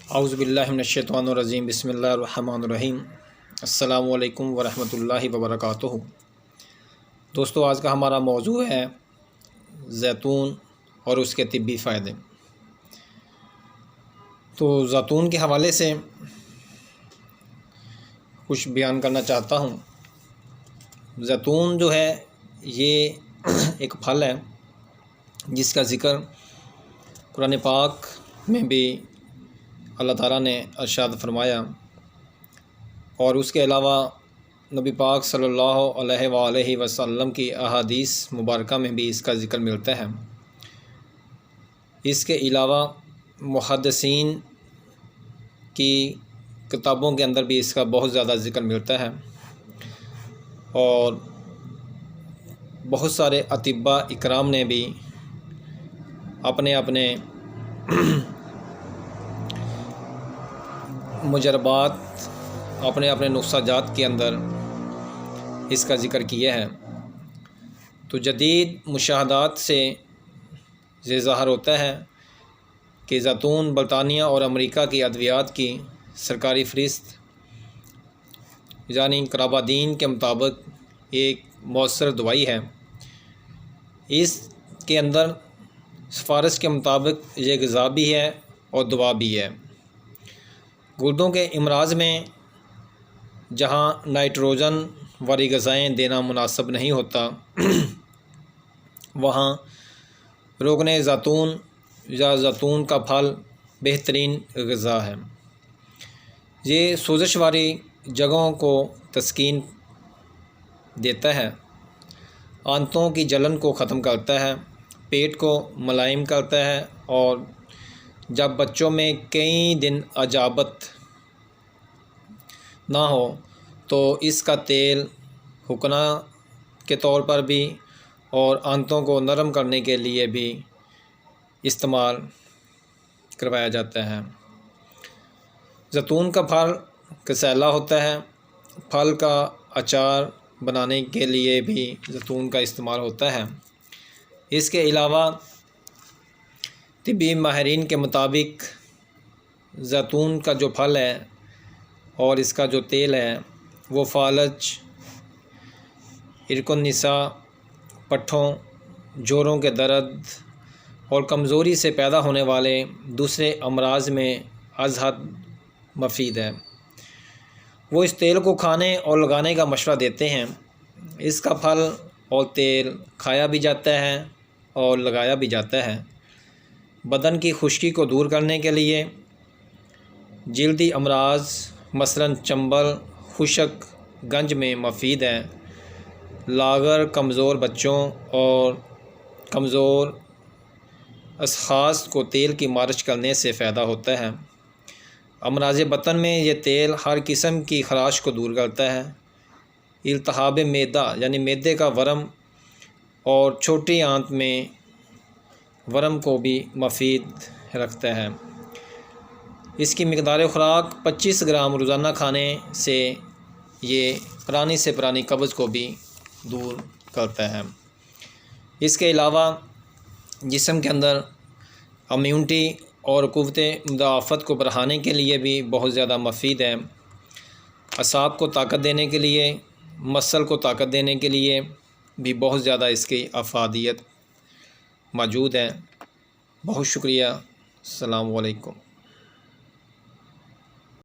اعوذ باللہ من الشیطان الرجیم، بسم اللہ الرحمن الرحیم۔ السلام علیکم ورحمۃ اللہ وبرکاتہ۔ دوستو، آج کا ہمارا موضوع ہے زیتون اور اس کے طبی فائدے۔ تو زیتون کے حوالے سے کچھ بیان کرنا چاہتا ہوں۔ زیتون جو ہے یہ ایک پھل ہے جس کا ذکر قرآن پاک میں بھی اللہ تعالیٰ نے ارشاد فرمایا، اور اس کے علاوہ نبی پاک صلی اللہ علیہ وآلہ وسلم کی احادیث مبارکہ میں بھی اس کا ذکر ملتا ہے۔ اس کے علاوہ محدثین کی کتابوں کے اندر بھی اس کا بہت زیادہ ذکر ملتا ہے، اور بہت سارے اطباء اکرام نے بھی اپنے اپنے مجربات، اپنے اپنے نسخہ جات کے اندر اس کا ذکر کیا ہے۔ تو جدید مشاہدات سے یہ ظاہر ہوتا ہے کہ زیتون برطانیہ اور امریکہ کی ادویات کی سرکاری فہرست یعنی قرابادین کے مطابق ایک مؤثر دوائی ہے۔ اس کے اندر سفارش کے مطابق یہ غذا بھی ہے اور دوا بھی ہے۔ گردوں کے امراض میں جہاں نائٹروجن والی غذائیں دینا مناسب نہیں ہوتا، وہاں روغن زیتون یا زیتون کا پھل بہترین غذا ہے۔ یہ سوزش والی جگہوں کو تسکین دیتا ہے، آنتوں کی جلن کو ختم کرتا ہے، پیٹ کو ملائم کرتا ہے، اور جب بچوں میں کئی دن اجابت نہ ہو تو اس کا تیل حقنہ کے طور پر بھی اور آنتوں کو نرم کرنے کے لیے بھی استعمال کروایا جاتا ہے۔ زیتون کا پھل کسیلا ہوتا ہے۔ پھل کا اچار بنانے کے لیے بھی زیتون کا استعمال ہوتا ہے۔ اس کے علاوہ طبی ماہرین کے مطابق زیتون کا جو پھل ہے اور اس کا جو تیل ہے وہ فالج، عرق النساء، پٹھوں، جوڑوں کے درد اور کمزوری سے پیدا ہونے والے دوسرے امراض میں از حد مفید ہے۔ وہ اس تیل کو کھانے اور لگانے کا مشورہ دیتے ہیں۔ اس کا پھل اور تیل کھایا بھی جاتا ہے اور لگایا بھی جاتا ہے۔ بدن کی خشکی کو دور کرنے کے لیے، جلدی امراض مثلاً چنبل، خشک، گنج میں مفید ہے۔ لاغر، کمزور بچوں اور کمزور اشخاص کو تیل کی مالش کرنے سے فائدہ ہوتا ہے۔ امراض بطن میں یہ تیل ہر قسم کی خراش کو دور کرتا ہے۔ التہاب معدہ یعنی معدے کا ورم اور چھوٹی آنت میں ورم کو بھی مفید رکھتا ہے۔ اس کی مقدار خوراک 25 گرام روزانہ کھانے سے یہ پرانی سے پرانی قبض کو بھی دور کرتا ہے۔ اس کے علاوہ جسم کے اندر امیونٹی اور قوت مدافعت کو بڑھانے کے لیے بھی بہت زیادہ مفید ہے۔ اعصاب کو طاقت دینے کے لیے، مسل کو طاقت دینے کے لیے بھی بہت زیادہ اس کی افادیت موجود ہے۔ بہت شکریہ۔ السلام علیکم۔